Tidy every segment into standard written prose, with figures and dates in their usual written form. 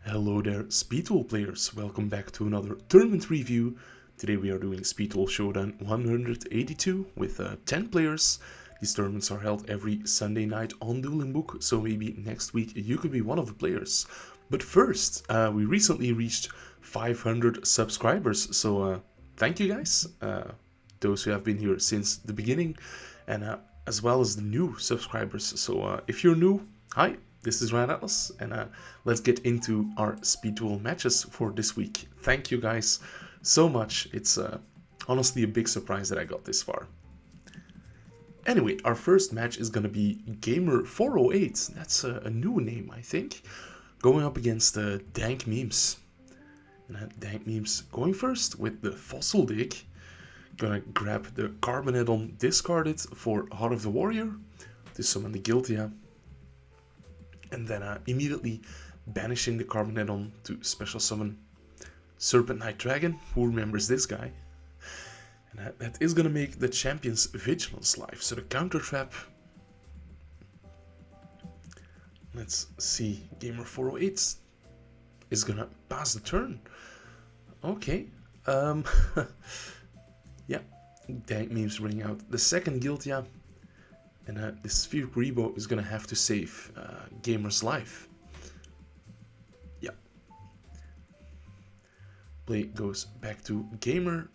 Hello there, Speedwell players. Welcome back to another tournament review. Today we are doing Speedwell Showdown 182 with 10 players. These tournaments are held every Sunday night on DuelingBook, so maybe next week you could be one of the players. But first, we recently reached 500 subscribers, so thank you guys, those who have been here since the beginning, and as well as the new subscribers. So if you're new, hi. This is Ryan Atlas, and let's get into our Speedwell matches for this week. Thank you guys so much. It's honestly a big surprise that I got this far. Anyway, our first match is going to be Gamer408. That's a new name, I think. Going up against Dank Memes. And Dank Memes going first with the Fossil Dig. Gonna grab the Carbonadon discarded for Heart of the Warrior to summon the Guiltia. And then immediately banishing the Carbonadon to special summon Serpent Knight Dragon. Who remembers this guy? And that is going to make the champion's Vigilance live. So the counter trap. Let's see. Gamer408 is going to pass the turn. Okay. Yeah. Dank Memes bring out the second Guiltia. And this Sphere Rebo is going to have to save Gamer's life. Yeah. Play goes back to Gamer,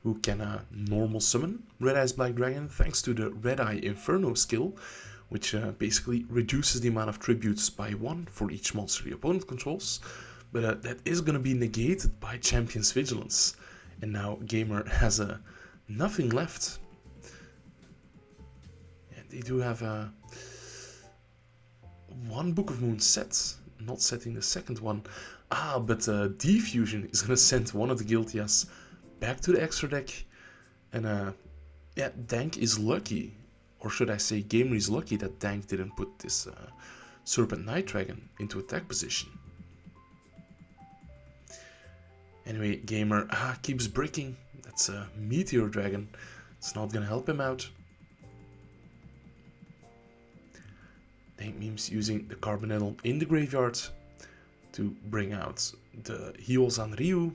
who can normal summon Red Eyes Black Dragon thanks to the Red Eye Inferno skill, which basically reduces the amount of tributes by 1 for each monster the opponent controls. But that is going to be negated by Champion's Vigilance. And now Gamer has nothing left. They do have one Book of Moon set, not setting the second one. But Diffusion is going to send one of the Guiltias back to the extra deck. And yeah, Dank is lucky, or should I say Gamer is lucky that Dank didn't put this Serpent Knight Dragon into attack position. Anyway, Gamer keeps breaking. That's a Meteor Dragon. It's not going to help him out. Dank Memes using the Carbonadon in the graveyard to bring out the Hyolzan Ryu.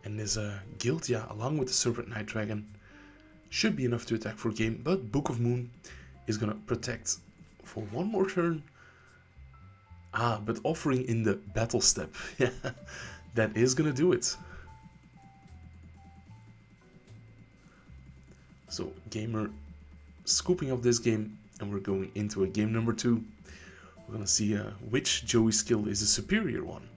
And this Guiltia, along with the Serpent Knight Dragon, should be enough to attack for game. But Book of Moon is going to protect for one more turn. But offering in the battle step. Yeah, that is going to do it. So Gamer scooping up this game. And we're going into a game number 2. We're going to see which Joey skill is the superior one.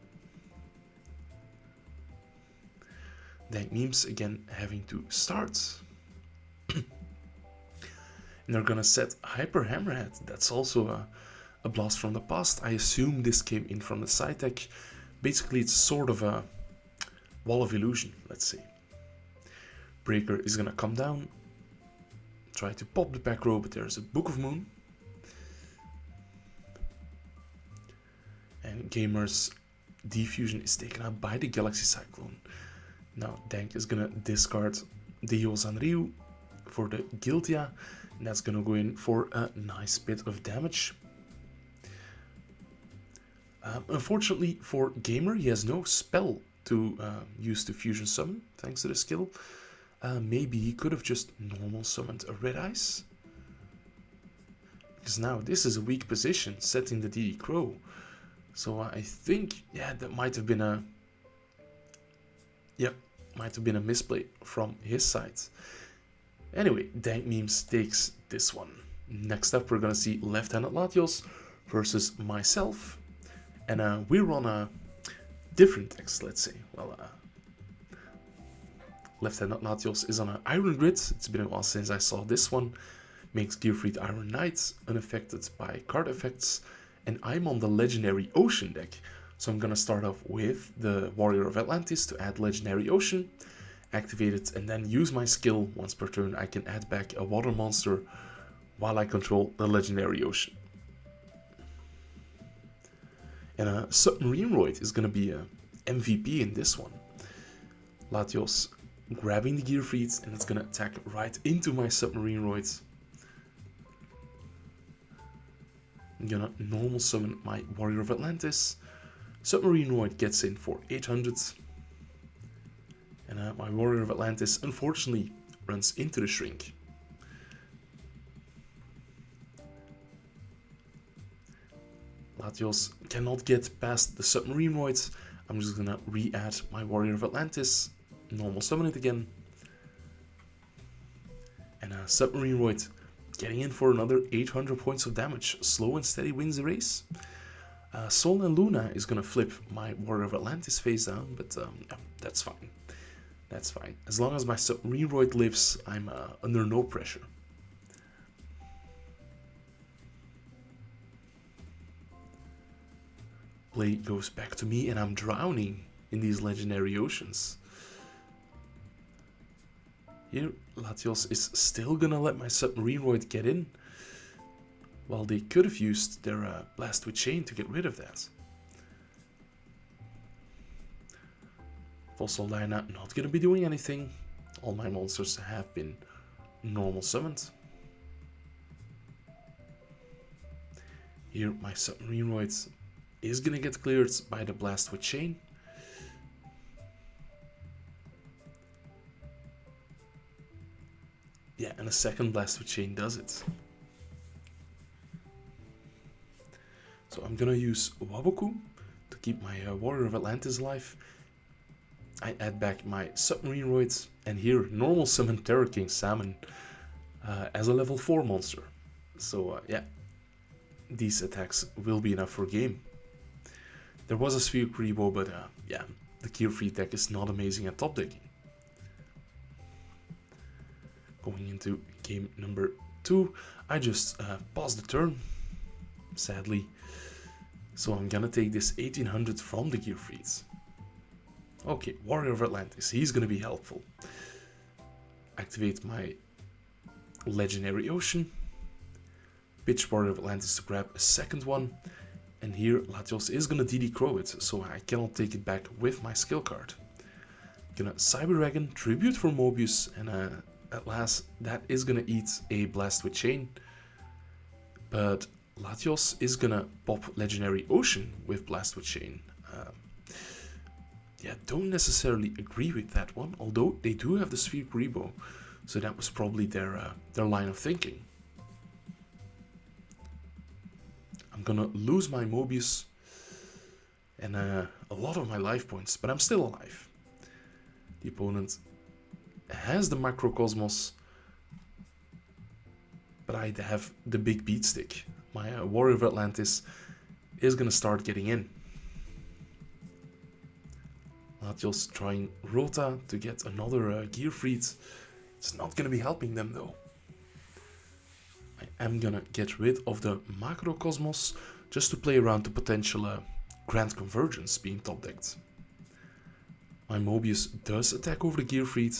Dank Memes again having to start. And they're going to set Hyper Hammerhead. That's also a blast from the past. I assume this came in from the side deck. Basically, it's sort of a Wall of Illusion, let's say. Breaker is going to come down. Try to pop the back row, but there's a Book of Moon. And Gamer's Diffusion is taken out by the Galaxy Cyclone. Now Dank is gonna discard the Hyolzan Ryu for the Guiltia, and that's gonna go in for a nice bit of damage. Unfortunately for Gamer, he has no spell to use to fusion summon, thanks to the skill. Maybe he could have just normal summoned a Red Eyes. Because now this is a weak position, setting the DD Crow. So I think, yeah, that might have been a... Yep, might have been a misplay from his side. Anyway, Dank Memes takes this one. Next up, we're going to see Left-Handed Latios versus myself. And we're on a different text, let's say. Well, Left-Handed Latios is on an Iron Grid. It's been a while since I saw this one. Makes Gearfried Iron Knight unaffected by card effects. And I'm on the Legendary Ocean deck. So I'm going to start off with the Warrior of Atlantis to add Legendary Ocean. Activate it and then use my skill. Once per turn I can add back a water monster while I control the Legendary Ocean. And Submarine Roid is going to be a MVP in this one. Latios grabbing the Gearfried, and it's gonna attack right into my Submarine Roid. I'm gonna normal summon my Warrior of Atlantis, Submarine Roid gets in for 800. And my Warrior of Atlantis unfortunately runs into the Shrink. Latios cannot get past the Submarine Roid. I'm just gonna re-add my Warrior of Atlantis, normal summon it again. And Submarine Roid getting in for another 800 points of damage. Slow and steady wins the race. Sol and Luna is gonna flip my Warrior of Atlantis face down, but yeah, that's fine. That's fine. As long as my Submarine Roid lives, I'm under no pressure. Play goes back to me and I'm drowning in these legendary oceans. Here, Latios is still gonna let my Submarine Roid get in, while they could have used their Blast with Chain to get rid of that. Fossil Dyna not gonna be doing anything. All my monsters have been normal summoned. Here, my Submarine Roid is gonna get cleared by the Blast with Chain. Yeah, and a second Blast with Chain does it. So I'm gonna use Waboku to keep my Warrior of Atlantis alive. I add back my Submarine Roid, and here normal summon Terror King Salmon as a level 4 monster. So yeah, these attacks will be enough for game. There was a Sphere Rebo, but yeah, the Gear Free deck is not amazing at top decking. Going into game number 2, I just paused the turn, sadly. So I'm gonna take this 1800 from the Gear Frees. Okay, Warrior of Atlantis, he's gonna be helpful. Activate my Legendary Ocean. Pitch Warrior of Atlantis to grab a second one. And here Latios is gonna DD Crow it, so I cannot take it back with my skill card. Gonna Cyber Dragon, Tribute for Mobius, and at last that is gonna eat a Blast with Chain. But Latios is gonna pop Legendary Ocean with Blast with Chain. Yeah, don't necessarily agree with that one, although they do have the Sphere Rebo, so that was probably their line of thinking. I'm gonna lose my Mobius and a lot of my life points, but I'm still alive. The opponent has the Macrocosmos, but I have the big beat stick. My Warrior of Atlantis is gonna start getting in. Latios trying Rota to get another Gear Freed. It's not gonna be helping them though. I am gonna get rid of the Macrocosmos just to play around the potential Grand Convergence being top decked. My Mobius does attack over the Gear Freed.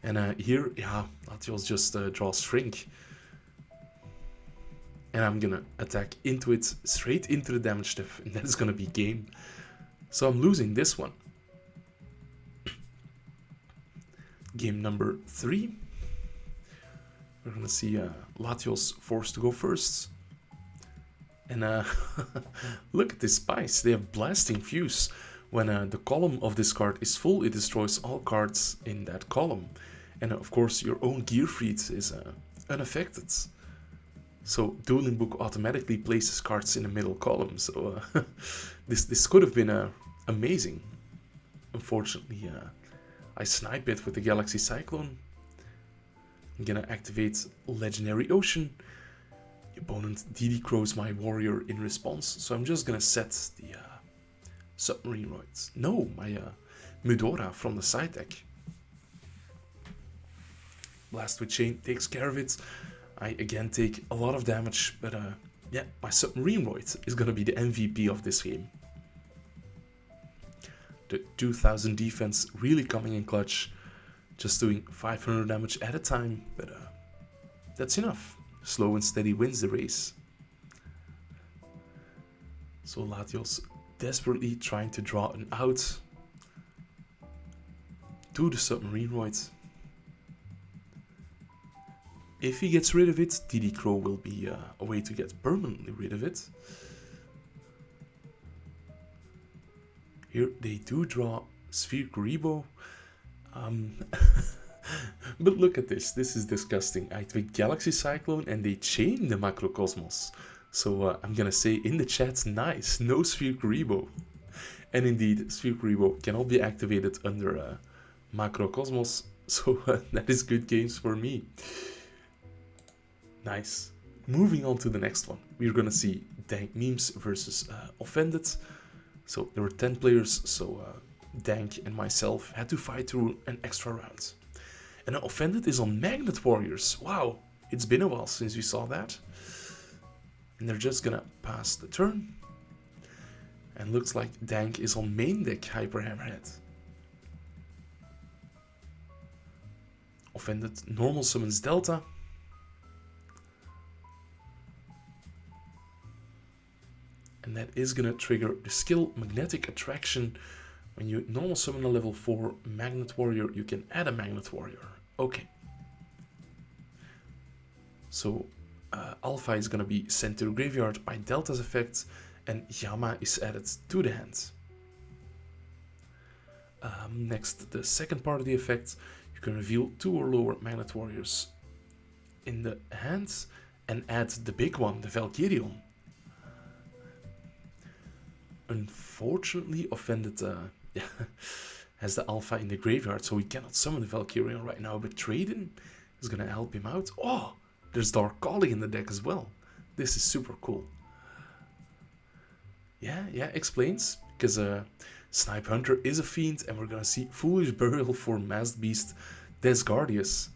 And here, yeah, Latios just draws Shrink. And I'm gonna attack into it, straight into the damage stuff, and that's gonna be game. So I'm losing this one. Game number 3. We're gonna see Latios forced to go first. And look at this spice, they have Blasting Fuse. When the column of this card is full, it destroys all cards in that column. And of course your own Gear Freed is unaffected. So DuelingBook automatically places cards in the middle column. So this could have been amazing. Unfortunately, I snipe it with the Galaxy Cyclone. I'm gonna activate Legendary Ocean. The opponent DD Crows my Warrior in response. So I'm just gonna set the Submarine Roid. No, my Mudora from the side deck. Blast with Chain takes care of it. I again take a lot of damage, but yeah, my Submarine Roid is gonna be the MVP of this game. The 2000 defense really coming in clutch, just doing 500 damage at a time, but that's enough. Slow and steady wins the race. So Latios desperately trying to draw an out to the Submarine Roid. If he gets rid of it, DD Crow will be a way to get permanently rid of it. Here they do draw Sphere Rebo. But look at this. This is disgusting. I activate Galaxy Cyclone and they chain the Macrocosmos. So I'm gonna say in the chat, nice, no Sphere Rebo. And indeed, Sphere Rebo cannot be activated under Macrocosmos. So that is good games for me. Nice. Moving on to the next one. We're gonna see Dank Memes versus Offended. So there were 10 players, so Dank and myself had to fight through an extra round. And Offended is on Magnet Warriors. Wow, it's been a while since we saw that. And they're just gonna pass the turn. And looks like Dank is on main deck Hyper Hammerhead. Offended normal summons Delta. And that is gonna trigger the skill Magnetic Attraction. When you normal summon a level 4 Magnet Warrior, you can add a Magnet Warrior. Okay. So Alpha is gonna be sent to the graveyard by Delta's effect, and Yama is added to the hand. Next, the second part of the effect, you can reveal 2 or lower Magnet Warriors in the hands and add the big one, the Valkyrion. Unfortunately, Offended has the Alpha in the graveyard, so we cannot summon the Valkyrion right now, but Traden is gonna help him out. Oh, there's Dark Calling in the deck as well. This is super cool. Yeah, explains, because Snipe Hunter is a fiend, and we're gonna see Foolish Burial for Masked Beast Desgardius.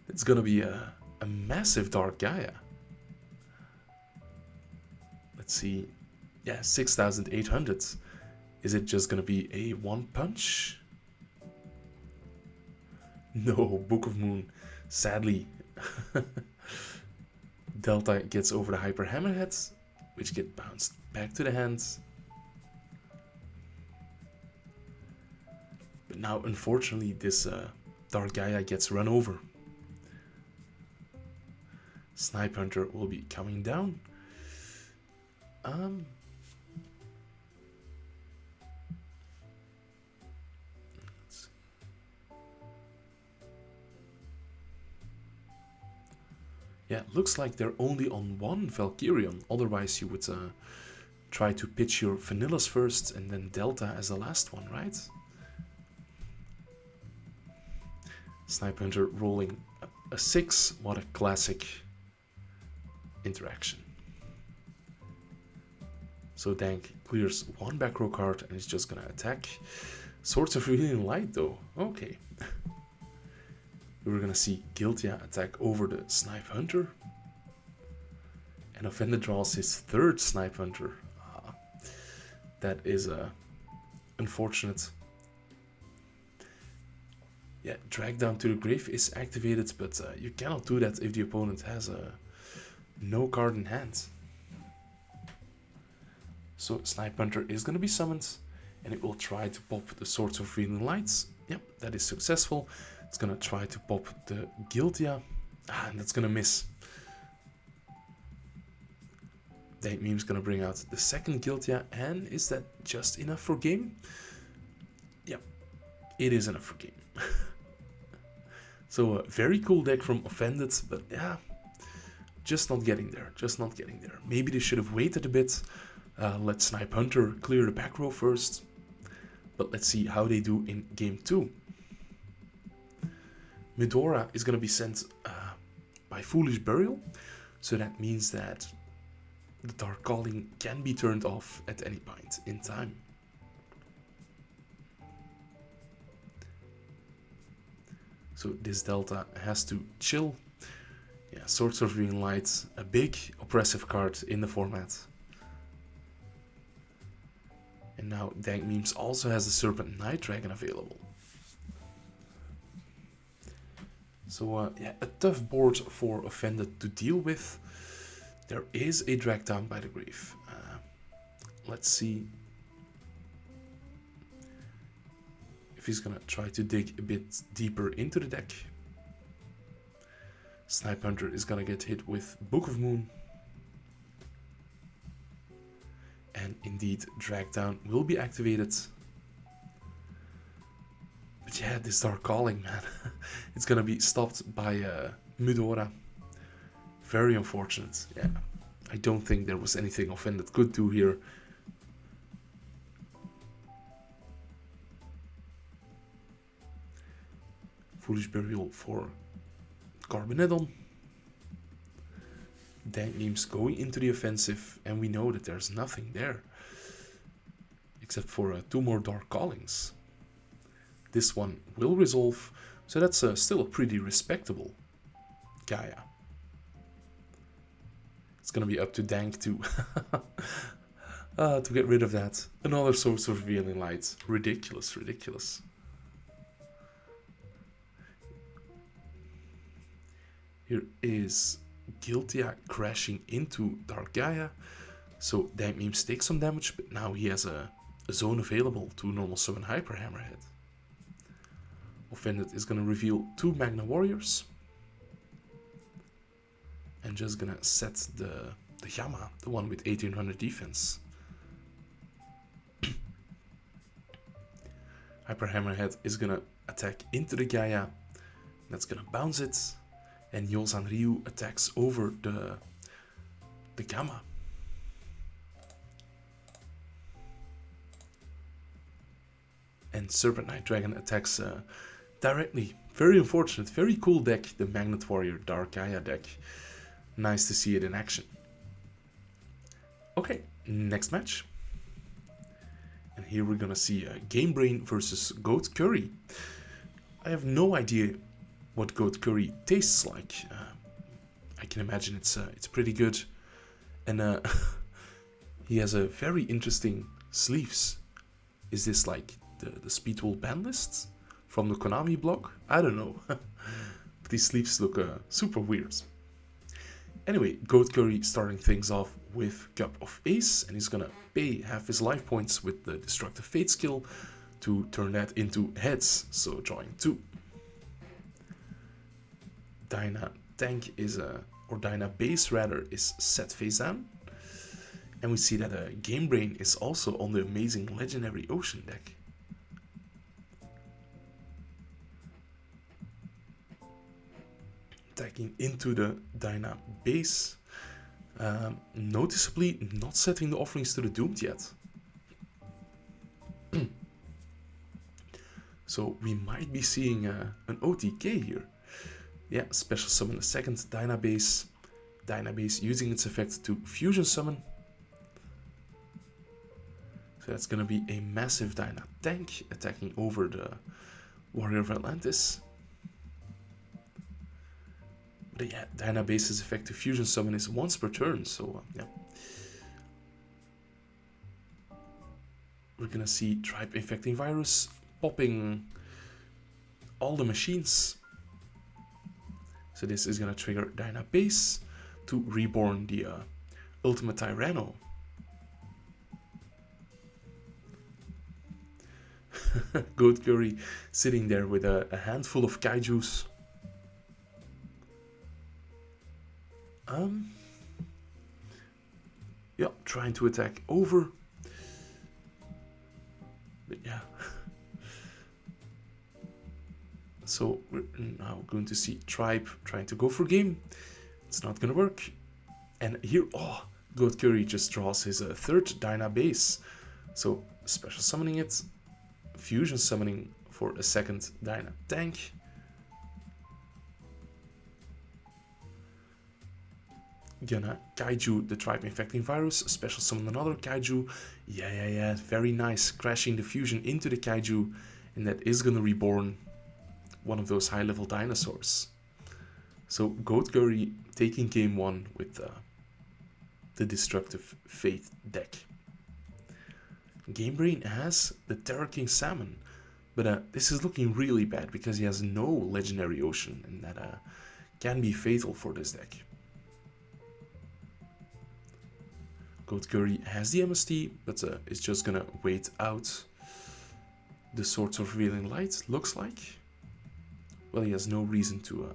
It's gonna be a massive Dark Gaia. Let's see. Yeah, 6,800. Is it just gonna be a one punch? No, Book of Moon. Sadly. Delta gets over the Hyper Hammerhead, which get bounced back to the hands. But now, unfortunately, this Dark Gaia gets run over. Snipe Hunter will be coming down. Yeah, looks like they're only on one Valkyrion. Otherwise, you would try to pitch your Vanillas first and then Delta as the last one, right? Snipe Hunter rolling a 6. What a classic interaction. So Dank clears one back row card and is just gonna attack. Swords of Revealing Light though. Okay. We're gonna see Giltia attack over the Snipe Hunter. And Offended draws his 3rd Snipe Hunter. That is unfortunate. Yeah, Drag Down to the Grave is activated, but you cannot do that if the opponent has no card in hand. So Snipe Hunter is gonna be summoned, and it will try to pop the Swords of Revealing Lights. Yep, that is successful. It's gonna try to pop the Giltia, and that's gonna miss. Dank Meme's gonna bring out the 2nd Giltia, and is that just enough for game? Yep, it is enough for game. So a very cool deck from Offended, but yeah, just not getting there, Maybe they should have waited a bit, let Snipe Hunter clear the back row first, but let's see how they do in game 2. Medora is going to be sent by Foolish Burial, so that means that the Dark Calling can be turned off at any point in time. So this Delta has to chill. Yeah, Swords of Revealing Light, a big oppressive card in the format. And now Dank Memes also has the Serpent Night Dragon available. So yeah, a tough board for Offended to deal with. There is a Drag Down by the Grave. Let's see if he's gonna try to dig a bit deeper into the deck. Snipe Hunter is gonna get hit with Book of Moon. And indeed, Drag Down will be activated. Yeah, this Dark Calling, man. It's gonna be stopped by Mudora. Very unfortunate. Yeah, I don't think there was anything Offended could do here. Foolish Burial for Carbonedon. Dank Memes going into the offensive, and we know that there's nothing there. Except for 2 more Dark Callings. This one will resolve, so that's still a pretty respectable Gaia. It's gonna be up to Dank to get rid of that. Another source of revealing light. Ridiculous, ridiculous. Here is Giltia crashing into Dark Gaia. So Dank Memes takes some damage, but now he has a zone available to normal summon Hyper Hammerhead. Offended is gonna reveal 2 Magna Warriors. And just gonna set the Yama, the one with 1800 defense. Hyper Hammerhead is gonna attack into the Gaia. That's gonna bounce it. And Yolzan Ryu attacks over the Gamma. And Serpent Knight Dragon attacks directly. Very unfortunate, very cool deck, the Magnet Warrior Dark Gaia deck. Nice to see it in action. Okay, next match. And here we're gonna see Game Brain versus Goat Curry. I have no idea what Goat Curry tastes like. I can imagine it's pretty good. And he has a very interesting sleeves. Is this like the Speedwall ban lists from the Konami blog? I don't know. But these sleeves look super weird. Anyway, Goat Curry starting things off with Cup of Ace, and he's gonna pay half his life points with the Destructive Fate skill to turn that into heads, so drawing 2. Dyna Tank is or Dyna Base rather, is set face down. And we see that Game Brain is also on the amazing Legendary Ocean deck. Attacking into the Dyna Base. Noticeably not setting the offerings to the Doomed yet. So we might be seeing an OTK here. Yeah, special summon a second Dyna Base. Dyna Base using its effect to fusion summon. So that's gonna be a massive Dyna Tank attacking over the Warrior of Atlantis. But yeah, Dyna Base's effect to fusion summon is once per turn, so yeah. We're gonna see Tribe Infecting Virus popping all the machines. So this is gonna trigger Dyna Base to reborn the Ultimate Tyranno. Goat Curry sitting there with a handful of kaijus. Yeah, trying to attack over. But yeah. So we're now going to see Tribe trying to go for game. It's not gonna work. And here, oh, Goat Curry just draws his third Dyna Base. So special summoning it, fusion summoning for a second Dyna Tank. Gonna Kaiju the Tribe Infecting Virus, special summon another Kaiju. Yeah, very nice. Crashing the fusion into the Kaiju, and that is gonna reborn one of those high level dinosaurs. So Goat Curry taking game 1 with the Destructive Fate deck. Game Brain has the Terror King Salmon, but this is looking really bad because he has no Legendary Ocean, and that can be fatal for this deck. Goat Curry has the MST, but is just gonna wait out the Swords of Revealing Light, looks like. Well, he has no reason to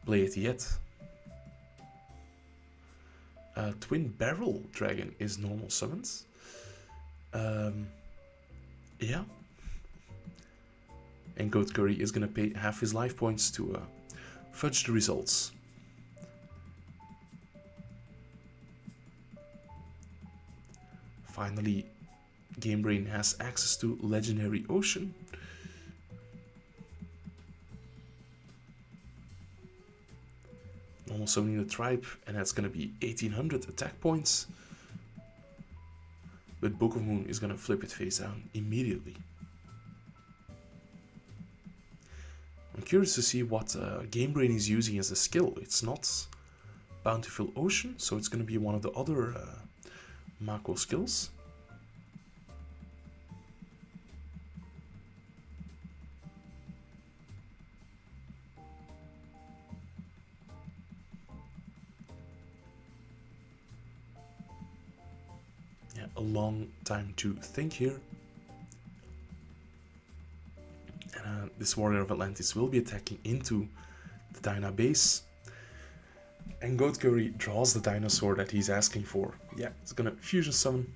play it yet. Twin Barrel Dragon is normal summoned. Yeah. And Goat Curry is gonna pay half his life points to fudge the results. Finally, Game Brain has access to Legendary Ocean. Normal summoning the tribe, and that's gonna be 1800 attack points. But Book of Moon is gonna flip it face down immediately. I'm curious to see what Game Brain is using as a skill. It's not Bountiful Ocean, so it's gonna be one of the other Mako skills. Yeah, a long time to think here. And this Warrior of Atlantis will be attacking into the Dyna base. And Goat Curry draws the dinosaur that he's asking for. Yeah, it's gonna fusion summon.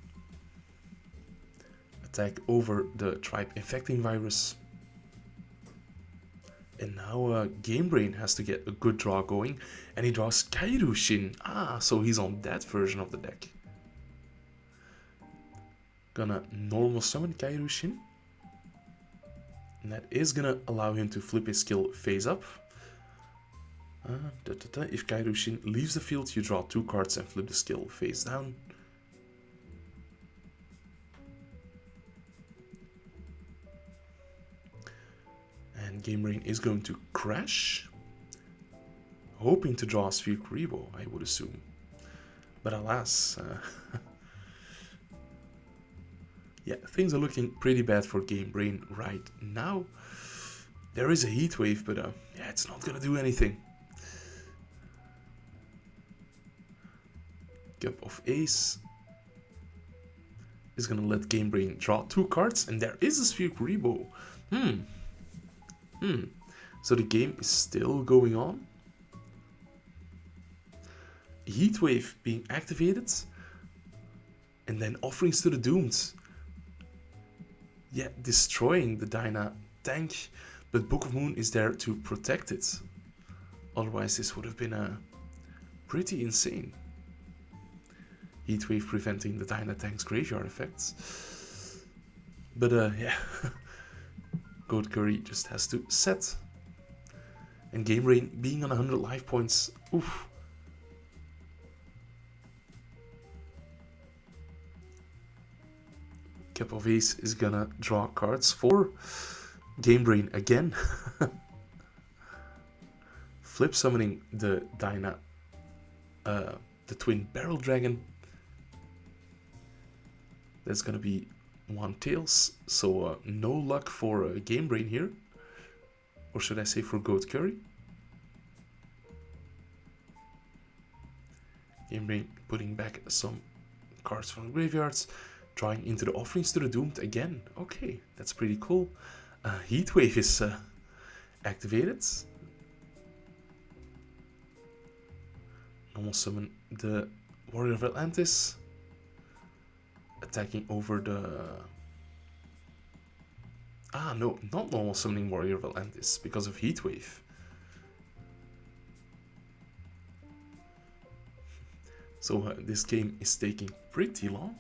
Attack over the tribe infecting virus. And now Game Brain has to get a good draw going. And he draws Kairushin. Ah, so he's on that version of the deck. Gonna normal summon Kairushin. And that is gonna allow him to flip his skill face up. If Kairushin leaves the field, you draw 2 cards and flip the skill face down. And Game Brain is going to crash, hoping to draw a Sphere Kuribo, I would assume. But alas, yeah, things are looking pretty bad for Game Brain right now. There is a Heat Wave, but yeah, it's not gonna do anything. Cup of Ace is gonna let Game Brain draw 2 cards, and there is a Sphere Kuribo. So the game is still going on. Heat Wave being activated, and then Offerings to the Doomed. Yeah, destroying the Dyna tank, but Book of Moon is there to protect it. Otherwise, this would have been pretty insane. Heatwave preventing the Dyna tank's graveyard effects. But yeah, Goat Curry just has to set. And Game Brain being on 100 life points, oof. Cup of Ace is gonna draw cards for Game Brain again. Flip summoning the Dyna, the Twin Barrel Dragon. That's gonna be 1 Tails, so no luck for Game Brain here. Or should I say for Goat Curry? Game Brain putting back some cards from the graveyards. Drawing into the Offerings to the Doomed again. Okay, that's pretty cool. Heatwave is activated. Normal summon the Warrior of Atlantis. Attacking over the... Ah, no, not normal summoning Warrior of Atlantis because of Heatwave. So this game is taking pretty long.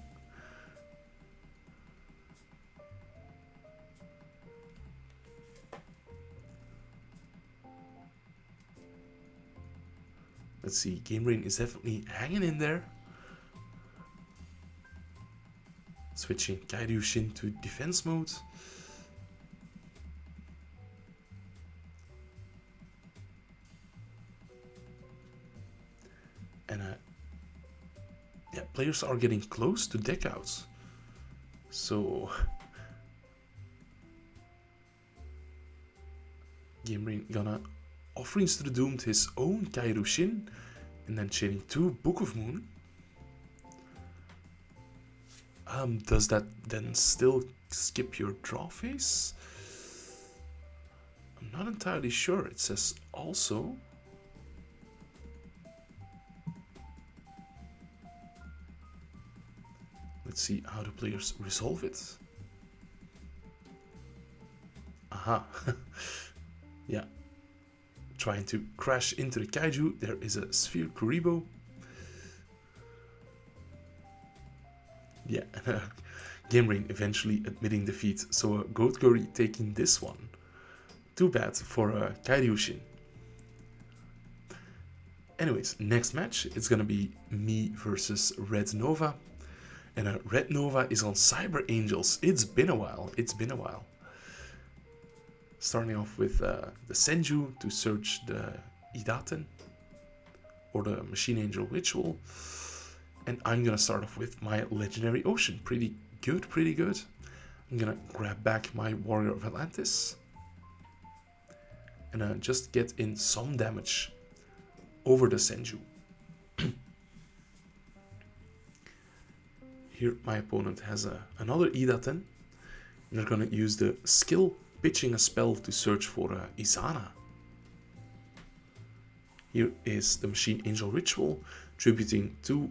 Let's see, Game Brain is definitely hanging in there. Switching Kairyu-Shin to defense mode. And yeah, players are getting close to deck outs. So Game Brain gonna Offerings to the Doomed his own Kairyu-Shin, and then chaining 2 Book of Moon. Does that then still skip your draw phase? I'm not entirely sure. It says also. Let's see how the players resolve it. Aha. Yeah. Trying to crash into the kaiju. There is a Sphere Kuribo. Yeah, Game Rain eventually admitting defeat. So Goat Curry taking this one. Too bad for Kairyushin. Anyways, next match, it's gonna be me versus Red Nova. And Red Nova is on Cyber Angels. It's been a while. Starting off with the Senju to search the Idaten, or the Machine Angel Ritual. And I'm gonna start off with my Legendary Ocean. Pretty good. I'm gonna grab back my Warrior of Atlantis. And just get in some damage over the Senju. Here my opponent has another Idaten. They're gonna use the skill pitching a spell to search for Izana. Here is the Machine Angel Ritual, tributing 2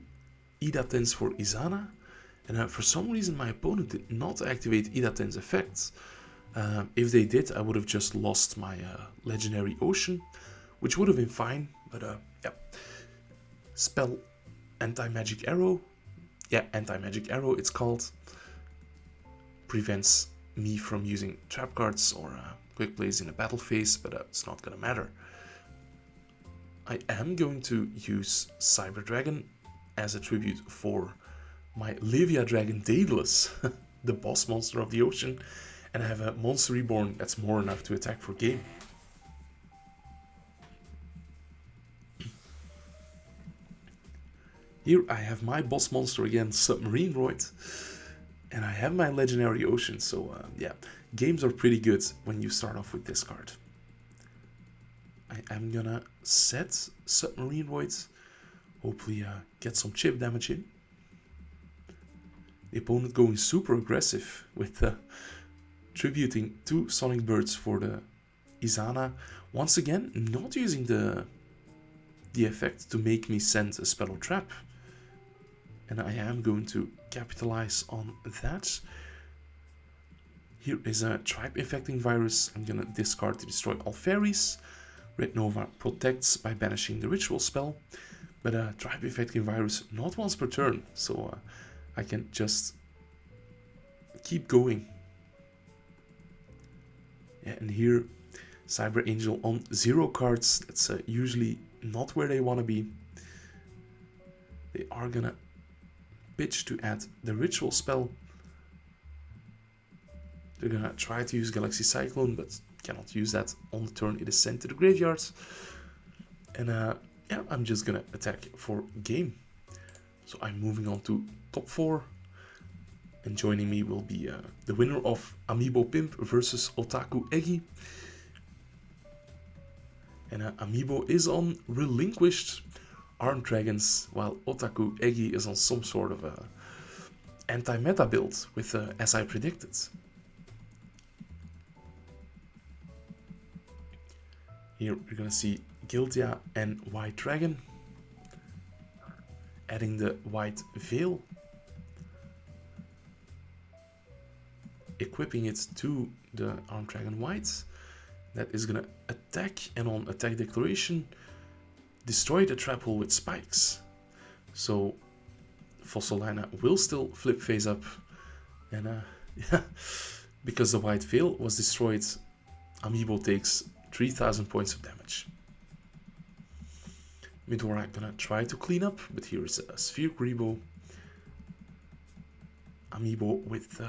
Idatens for Izana. And for some reason my opponent did not activate Idaten's effects. If they did, I would have just lost my Legendary Ocean, which would have been fine, but yeah. Spell Anti-Magic Arrow. Yeah, Anti-Magic Arrow it's called. Prevents me from using trap cards or quick plays in a battle phase, but it's not gonna matter. I am going to use Cyber Dragon as a tribute for my Livia Dragon Daedalus, the boss monster of the ocean, and I have a Monster Reborn that's more enough to attack for game. Here I have my boss monster again, Submarine Roid, and I have my Legendary Ocean, so yeah, games are pretty good when you start off with this card. I am gonna set Submarine Roid, hopefully get some chip damage in. The opponent going super aggressive with tributing 2 Sonic Birds for the Izana. Once again, not using the effect to make me send a spell or trap. And I am going to capitalize on that. Here is a Tribe Infecting Virus. I'm gonna discard to destroy all fairies. Red Nova protects by banishing the ritual spell. But Tribe Infecting Virus not once per turn, so I can just keep going. Yeah, and here Cyber Angel on 0 cards. That's usually not where they want to be. They are gonna pitch to add the ritual spell. They're gonna try to use Galaxy Cyclone, but cannot use that on the turn it is sent to the graveyard. And yeah, I'm just gonna attack for game. So I'm moving on to top 4. And joining me will be the winner of Amiibo Pimp versus Otaku Eggy. And Amiibo is on Relinquished Armed Dragons, while Otaku Eggy is on some sort of anti-meta build with As I Predicted. Here we're gonna see Gildia and White Dragon, adding the White Veil, equipping it to the Armed Dragon White. That is gonna attack, and on attack declaration, destroy the trap hole with spikes. So Fossilina will still flip face up, and yeah, because the White Veil was destroyed, Amiibo takes 3000 points of damage. Midora gonna try to clean up, but here is a Sphere Kuribo. Amiibo with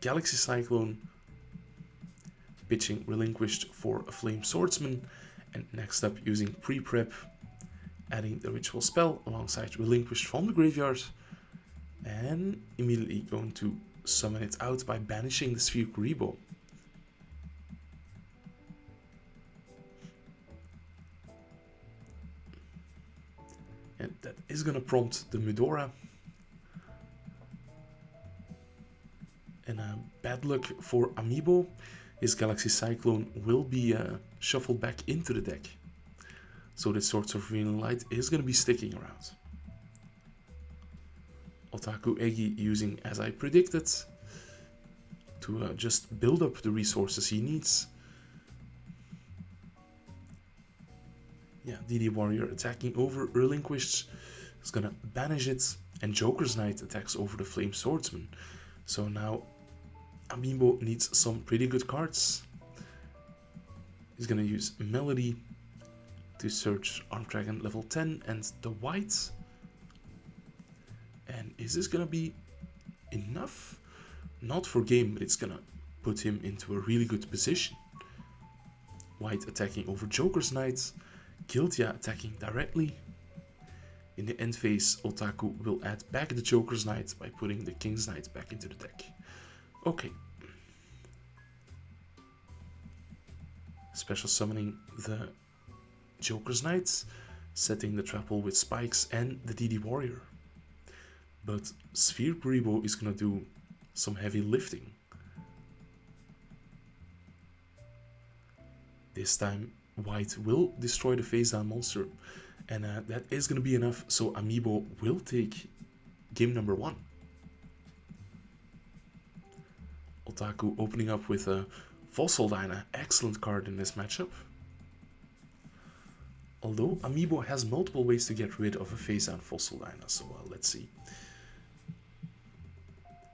Galaxy Cyclone, pitching Relinquished for a Flame Swordsman, and next up using pre-prep, adding the ritual spell alongside Relinquished from the graveyard, and immediately going to summon it out by banishing the Sphere Kuribo. And that is going to prompt the Midora. And bad luck for Amiibo, his Galaxy Cyclone will be shuffled back into the deck. So this Swords of Revealing Light is going to be sticking around. Otaku Eggy using As I Predicted. to just build up the resources he needs. Yeah, DD Warrior attacking over Relinquished is gonna banish it, and Joker's Knight attacks over the Flame Swordsman. So now Amiibo needs some pretty good cards. He's gonna use Melody to search Arm Dragon level 10 and the white. And is this gonna be enough? Not for game, but it's gonna put him into a really good position. White attacking over Joker's Knight, Guiltia attacking directly. In the end phase, Otaku will add back the Joker's Knight by putting the King's Knight back into the deck. Okay. Special summoning the Joker's Knight, setting the Trapple with Spikes and the DD Warrior. But Sphere Kuribo is gonna do some heavy lifting. This time, White will destroy the face down monster, and that is gonna be enough, so Amiibo will take game number 1. Otaku opening up with a Fossil Dyna, excellent card in this matchup. Although Amiibo has multiple ways to get rid of a face down Fossil Dyna, so let's see.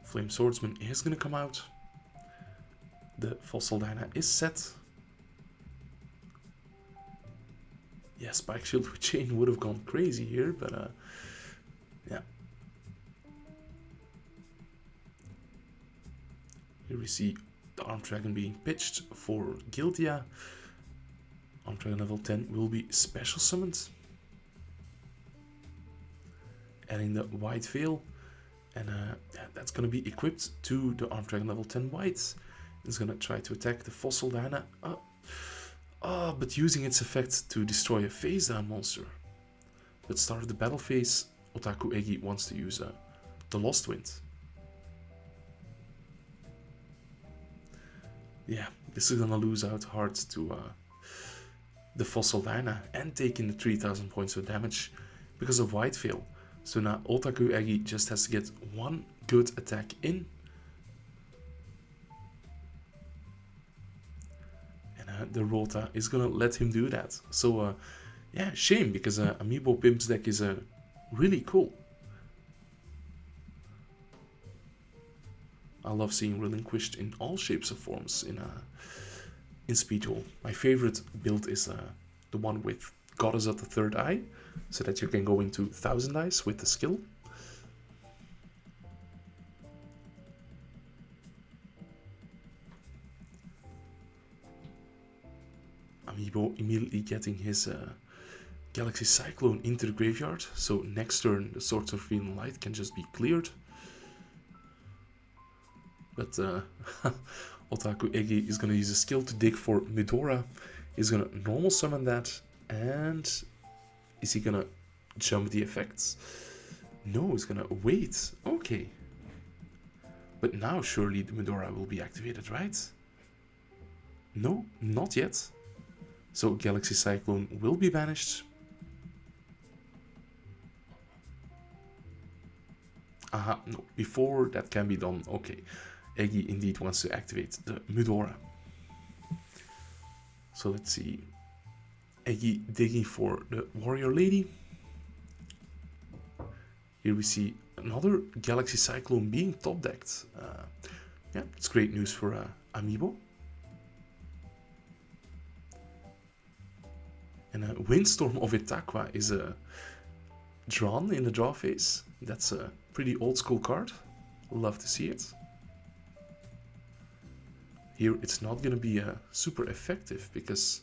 Flame Swordsman is gonna come out. The Fossil Dyna is set. Yeah, Spike Shield with Chain would have gone crazy here, but yeah. Here we see the Arm Dragon being pitched for Guiltia. Arm Dragon level 10 will be special summoned. Adding the White Veil. And yeah, that's going to be equipped to the Arm Dragon level 10 White. It's going to try to attack the Fossil Dyna. But using its effect to destroy a face down monster. But start of the battle phase, Otaku Egi wants to use the Lost Wind. Yeah, this is gonna lose out hard to the Fossil Dyna and take in the 3000 points of damage because of White Veil. So now Otaku Egi just has to get one good attack in. And the Rota is gonna let him do that. So yeah, shame, because Amiibo Pimp's deck is really cool. I love seeing Relinquished in all shapes of forms in Speed Duel. My favorite build is the one with Goddess of the Third Eye, so that you can go into 1000 eyes with the skill. Amiibo immediately getting his Galaxy Cyclone into the graveyard, so next turn the Swords of Green Light can just be cleared. But Otaku Egi is going to use a skill to dig for Midora. He's going to normal summon that, and is he going to jump the effects? No, he's going to wait. Okay. But now surely the Midora will be activated, right? No, not yet. So Galaxy Cyclone will be banished. Aha, no, before that can be done, okay. Egi indeed wants to activate the Midora. So let's see. Egi digging for the Warrior Lady. Here we see another Galaxy Cyclone being top decked. Yeah, it's great news for Amiibo. And a Windstorm of Itakwa is drawn in the draw phase. That's a pretty old school card. Love to see it. Here it's not going to be super effective because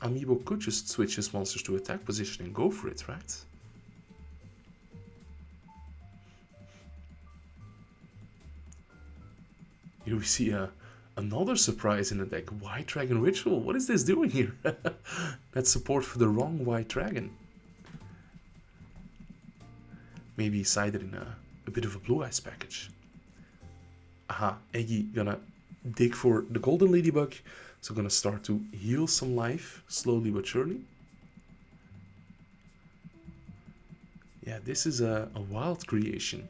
Amiibo could just switch his monsters to attack position and go for it, right? Here we see another surprise in the deck, White Dragon Ritual. What is this doing here? That's support for the wrong White Dragon. Maybe sided in a bit of a Blue Eyes package. Aha, Egi gonna dig for the Golden Ladybug, so gonna start to heal some life, slowly but surely. Yeah, this is a wild creation.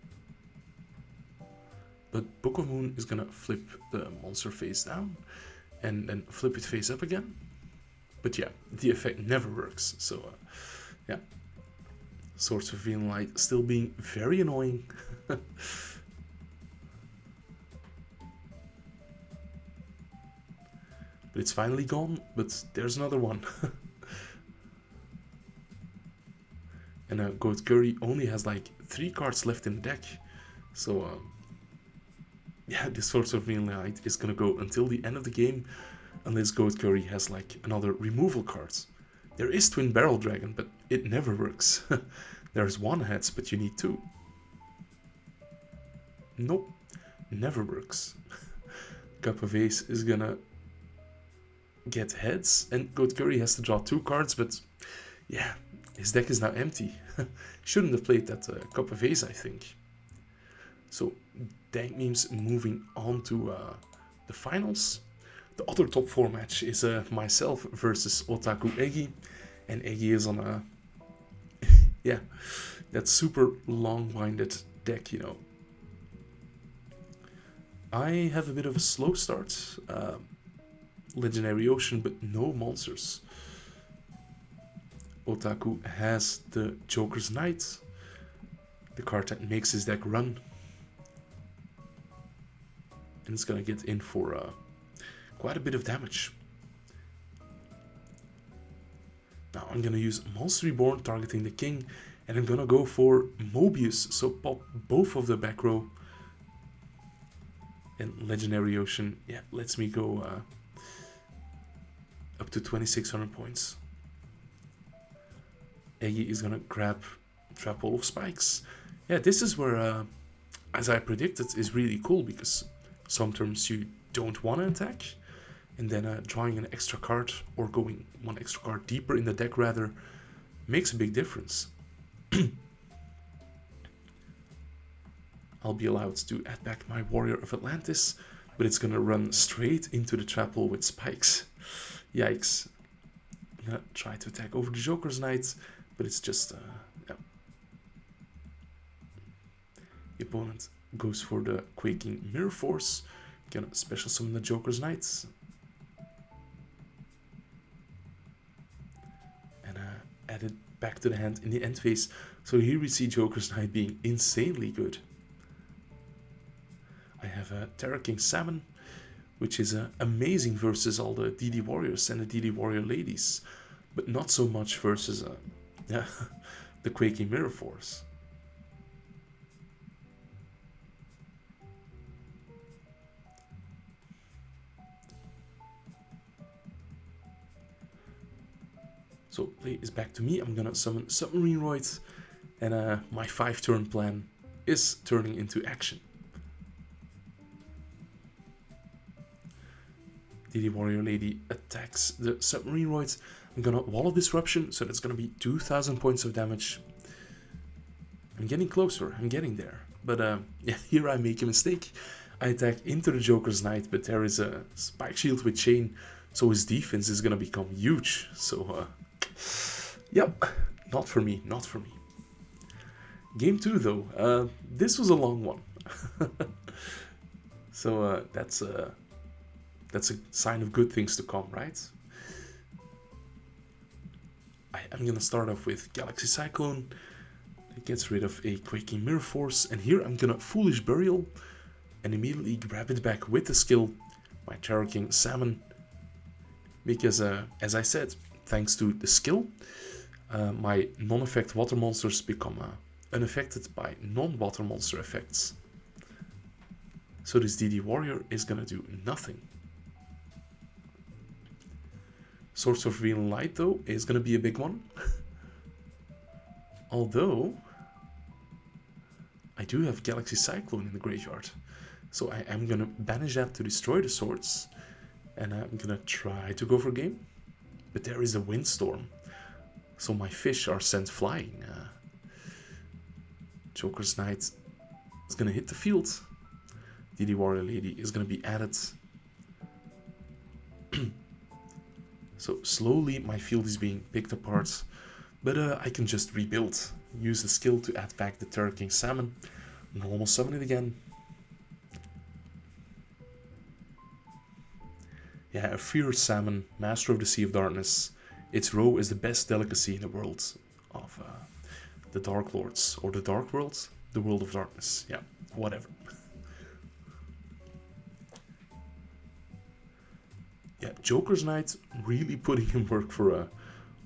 but Book of Moon is gonna flip the monster face down and then flip it face up again. But yeah, the effect never works, so yeah. Swords of Revealing Light still being very annoying. But it's finally gone, but there's another one. And Goat Curry only has like 3 cards left in the deck, so yeah, this Swords of Revealing Light is gonna go until the end of the game, unless Goat Curry has like another removal card. There is Twin Barrel Dragon, but it never works. There's 1 heads, but you need 2. Nope, never works. Cup of Ace is gonna get heads, and Goat Curry has to draw 2 cards, but yeah, his deck is now empty. Shouldn't have played that Cup of Ace, I think. So, Dank Memes moving on to the finals. The other top 4 match is myself versus Otaku Eggy, and Eggy is on a yeah, that super long-winded deck, you know. I have a bit of a slow start. Legendary Ocean, but no monsters. Otaku has the Joker's Knight, the card that makes his deck run. And it's gonna get in for quite a bit of damage. Now I'm gonna use Monster Reborn targeting the king, and I'm gonna go for Mobius, so pop both of the back row. And Legendary Ocean, yeah, lets me go up to 2600 points. Eggy is gonna grab Trap Wall of Spikes. Yeah, this is where, as I predicted, is really cool, because some turns you don't want to attack, and then drawing an extra card, or going 1 extra card deeper in the deck rather, makes a big difference. I'll be allowed to add back my Warrior of Atlantis, but it's gonna run straight into the Trap Wall with spikes. Yikes. I'm gonna try to attack over the Joker's Knight, but it's just, yeah. The opponent goes for the Quaking Mirror Force. Gonna special summon the Joker's Knight. And add it back to the hand in the end phase. So here we see Joker's Knight being insanely good. I have a Terra King Salmon, which is amazing versus all the DD Warriors and the DD Warrior ladies, but not so much versus yeah, the Quaking Mirror Force. So play is back to me. I'm gonna summon Submarine Roid, and my 5-turn plan is turning into action. DD Warrior Lady attacks the Submarine Roid. I'm gonna Wall of Disruption, so that's gonna be 2000 points of damage. I'm getting closer, I'm getting there. But yeah, here I make a mistake. I attack into the Joker's Knight, but there is a Spike Shield with Chain, so his defense is gonna become huge. So yep, not for me, not for me. Game 2 though, this was a long one. So that's a sign of good things to come, right? I'm gonna start off with Galaxy Cyclone. It gets rid of a Quaking Mirror Force, and here I'm gonna Foolish Burial and immediately grab it back with the skill, my Terra King Salmon. Because as I said, thanks to the skill, my non-effect water monsters become unaffected by non-water monster effects. So this DD Warrior is gonna do nothing. Swords of Revealing Light though is gonna be a big one. Although I do have Galaxy Cyclone in the graveyard, so I am gonna banish that to destroy the swords, and I'm gonna try to go for game. But there is a windstorm, so my fish are sent flying. Joker's Knight is gonna hit the field. DD Warrior Lady is gonna be added. So slowly my field is being picked apart, but I can just rebuild. Use the skill to add back the Terra King Salmon, normal summon it again. Yeah, a fierce salmon, master of the Sea of Darkness. Its roe is the best delicacy in the world of the Dark Lords. Or the Dark World? The World of Darkness. Yeah, whatever. Yeah, Joker's Knight really putting in work for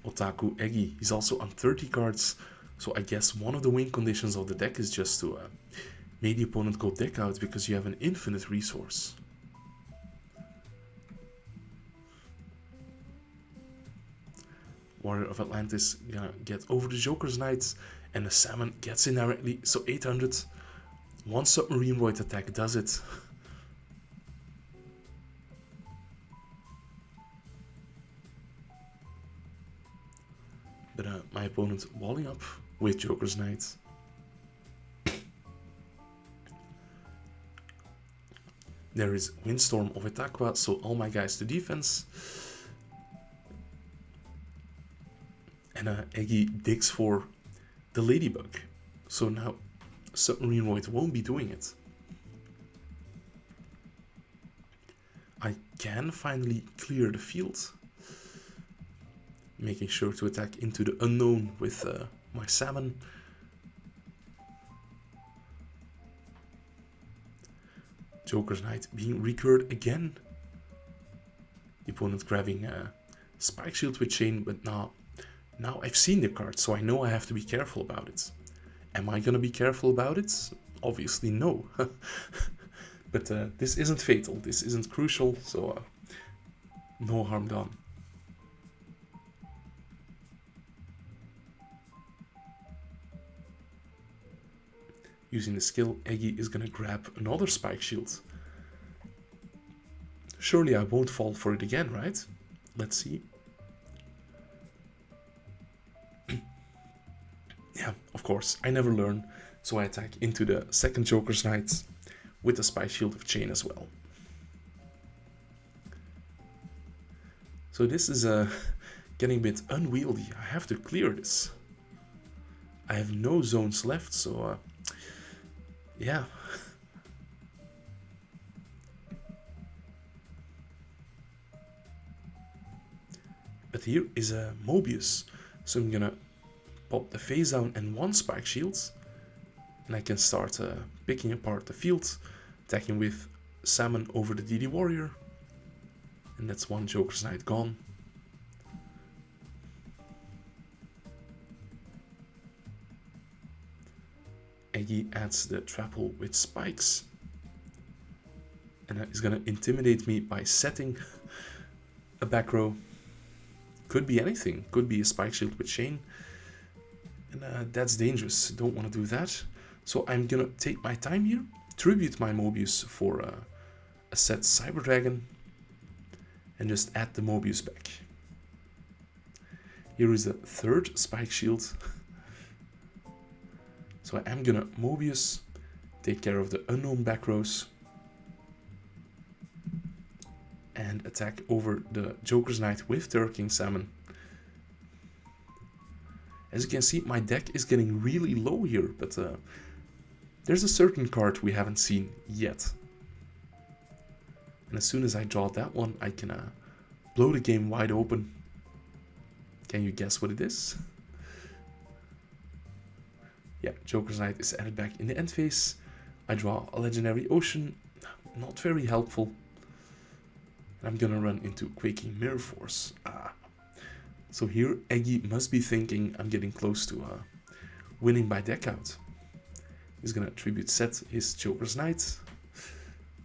Otaku Eggy. He's also on 30 cards, so I guess one of the win conditions of the deck is just to make the opponent go deck out because you have an infinite resource. Warrior of Atlantis gonna get over the Joker's Knight, and the salmon gets in directly, so 800. One submarine void attack does it. But my opponent walling up with Joker's Knight. There is Windstorm of Itaqua, so all my guys to defense. And Eggy digs for the Ladybug. So now Submarine Void won't be doing it. I can finally clear the field. Making sure to attack into the unknown with my salmon. Joker's Knight being recurred again. The opponent grabbing Spike Shield with Chain, but now I've seen the card, so I know I have to be careful about it. Am I gonna be careful about it? Obviously no. But this isn't fatal, this isn't crucial, so no harm done. Using the skill, Eggy is gonna grab another Spike Shield. Surely I won't fall for it again, right? Let's see. Yeah, of course, I never learn, so I attack into the second Joker's Knight with the Spike Shield of Chain as well. So this is getting a bit unwieldy. I have to clear this. I have no zones left, so yeah. But here is a Mobius, so I'm gonna pop the face down and one Spike Shield, and I can start picking apart the field, attacking with Salmon over the DD Warrior, and that's one Joker's Knight gone. Eggy adds the Trapple with spikes, and that is gonna intimidate me by setting a back row. Could be anything, could be a Spike Shield with Chain, and that's dangerous, don't want to do that. So I'm gonna take my time here, tribute my Mobius for a set Cyber Dragon, and just add the Mobius back. Here is the third Spike Shield. So I am gonna Mobius, take care of the unknown back rows, and attack over the Joker's Knight with Terror King Salmon. As you can see, my deck is getting really low here, but there's a certain card we haven't seen yet. And as soon as I draw that one, I can blow the game wide open. Can you guess what it is? Yeah, Joker's Knight is added back in the end phase. I draw a Legendary Ocean, not very helpful. And I'm gonna run into Quaking Mirror Force. So here, Eggy must be thinking I'm getting close to winning by deck out. He's gonna tribute set his Joker's Knight,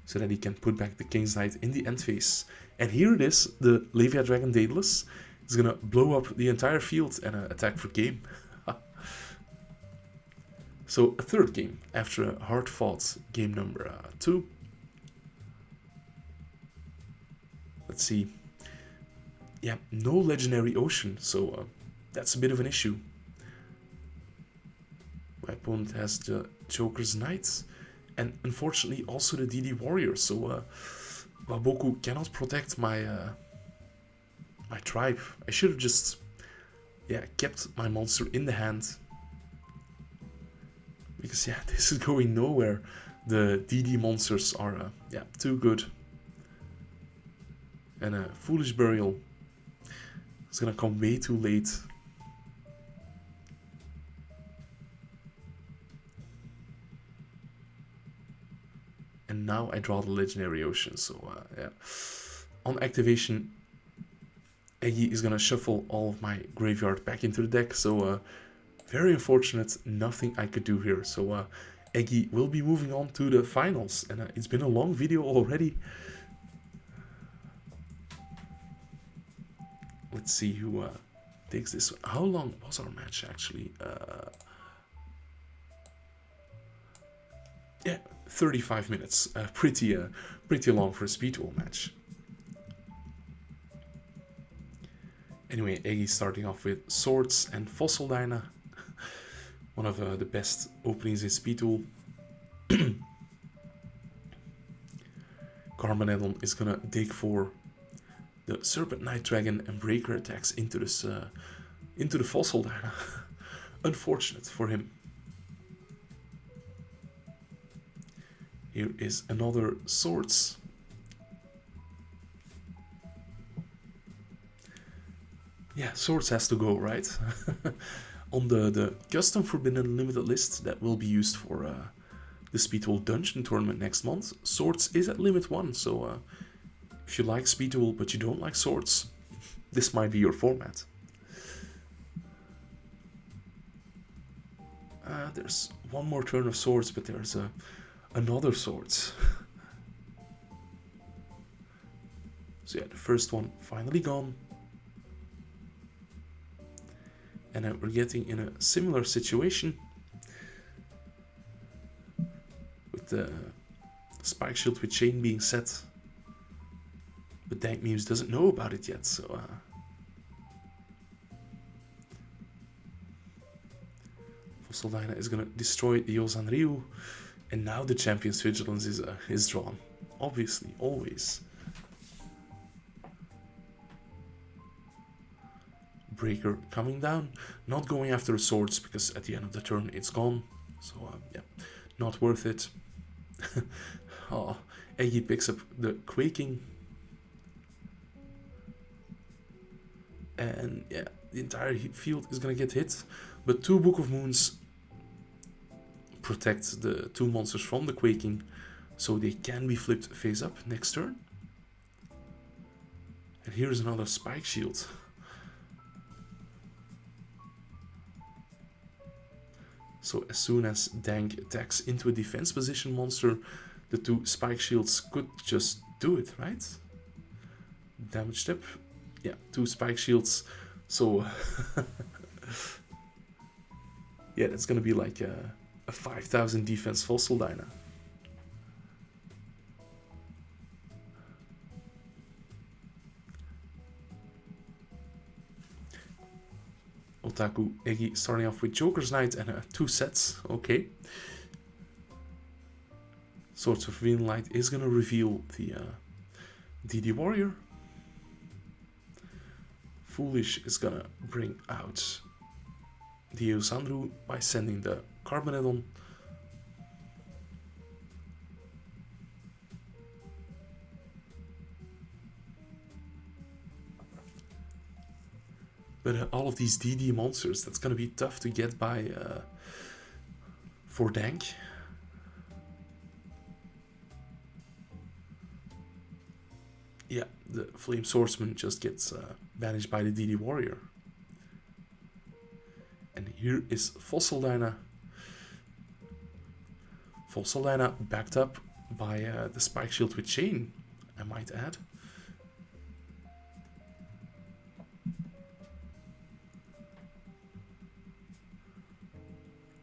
so that he can put back the King's Knight in the end phase. And here it is, the Levia Dragon Daedalus is gonna blow up the entire field and attack for game. So a third game after a hard-fought game number 2. Let's see. Yeah, no Legendary Ocean, so that's a bit of an issue. My opponent has the Joker's Knight, and unfortunately also the DD Warrior, so Waboku cannot protect my my tribe. I should have just kept my monster in the hand. Because this is going nowhere. The DD monsters are too good. And a Foolish Burial is gonna come way too late. And now I draw the Legendary Ocean, so yeah. On activation, Eggy is gonna shuffle all of my graveyard back into the deck, so very unfortunate, nothing I could do here. So Eggy will be moving on to the finals, and it's been a long video already. Let's see who takes this one. How long was our match actually? Yeah, 35 minutes. Pretty long for a Speed Duel match. Anyway, Eggy's starting off with Swords and Fossil Dyna. One of the best openings in Speed Duel. Carmageddon is gonna dig for the Serpent Night Dragon and Breaker attacks into this into the Fossil Dyna. Unfortunate for him. Here is another Swords. Yeah, Swords has to go, right? On the custom Forbidden Limited list that will be used for the Speed Duel Dungeon tournament next month, Swords is at limit 1, so if you like Speed Duel but you don't like Swords, this might be your format. There's one more turn of Swords, but there's another Swords. So yeah, the first one finally gone. And we're getting in a similar situation with the Spike Shield with Chain being set, but Dank Memes doesn't know about it yet, so Fossil Dyna is gonna destroy the Yosan Ryu, and now the Champion's Vigilance is drawn, obviously, always. Breaker coming down, not going after the Swords because at the end of the turn it's gone, so yeah, not worth it. Oh, Eggy picks up the Quaking, and yeah, the entire field is gonna get hit, but 2 Book of Moons protect the 2 monsters from the Quaking, so they can be flipped face up next turn. And here's another Spike Shield. So as soon as Dank attacks into a defense position monster, the 2 Spike Shields could just do it, right? Damage step. Yeah, 2 Spike Shields. So yeah, that's gonna be like a 5000 defense Fossil Dyna. Otaku Eggy starting off with Joker's Knight and 2 sets, okay. Swords of Forbidden Light is gonna reveal the DD Warrior. Foolish is gonna bring out the Eosandru by sending the Carmageddon. But all of these DD monsters, that's gonna be tough to get by for Dank. Yeah, the Flame Swordsman just gets banished by the DD Warrior. And here is Fossil Dyna. Fossil Dyna backed up by the Spike Shield with Chain, I might add.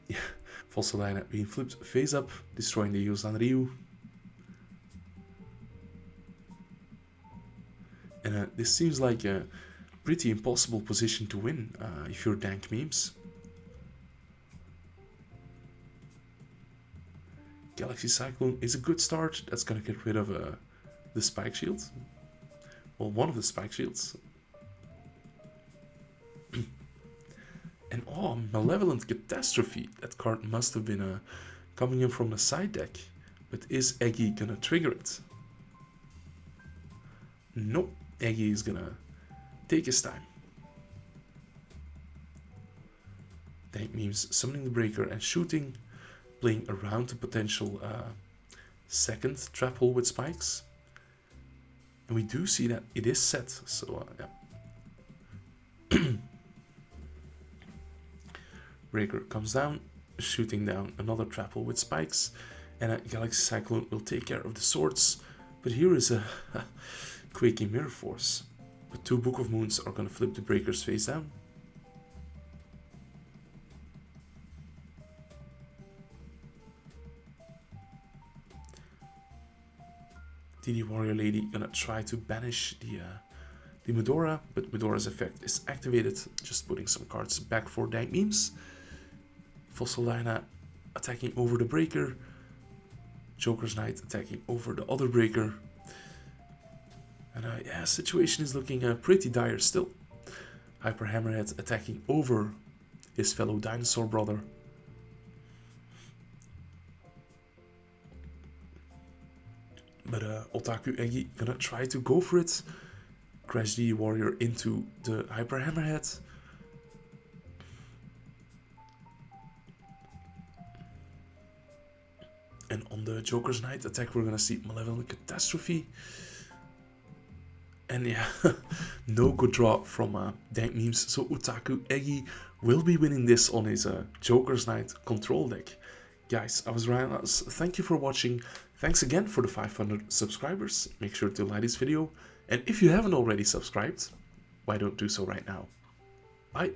Yeah, Fossil Dyna being flipped face up, destroying the Yosan Ryu. And this seems like a pretty impossible position to win if you're Dank Memes. Galaxy Cyclone is a good start. That's gonna get rid of the Spike Shield. Well, one of the Spike Shields. And oh, Malevolent Catastrophe. That card must have been coming in from the side deck. But is Eggy gonna trigger it? Nope. Eggy is gonna take his time. Dank Memes summoning the breaker and shooting, playing around the potential second trap hole with spikes. And we do see that it is set, so yeah. Breaker comes down, shooting down another trap hole with spikes, and a Galaxy Cyclone will take care of the swords. But here is a Quaking Mirror Force. But 2 Book of Moons are going to flip the breakers face down. DD Warrior Lady gonna try to banish the Medora, but Medora's effect is activated, just putting some cards back for Dank Memes. Fossilina attacking over the breaker. Joker's Knight attacking over the other breaker. And yeah, situation is looking pretty dire still. Hyper Hammerhead attacking over his fellow dinosaur brother. But Otaku Eggy gonna try to go for it. Crash the Warrior into the Hyper Hammerhead. And on the Joker's Knight attack, we're gonna see Malevolent Catastrophe. And yeah, no good draw from Dank Memes. So Otaku Eggy will be winning this on his Joker's Knight control deck. Guys, I was Ryan. Thank you for watching. Thanks again for the 500 subscribers. Make sure to like this video. And if you haven't already subscribed, why don't do so right now? Bye.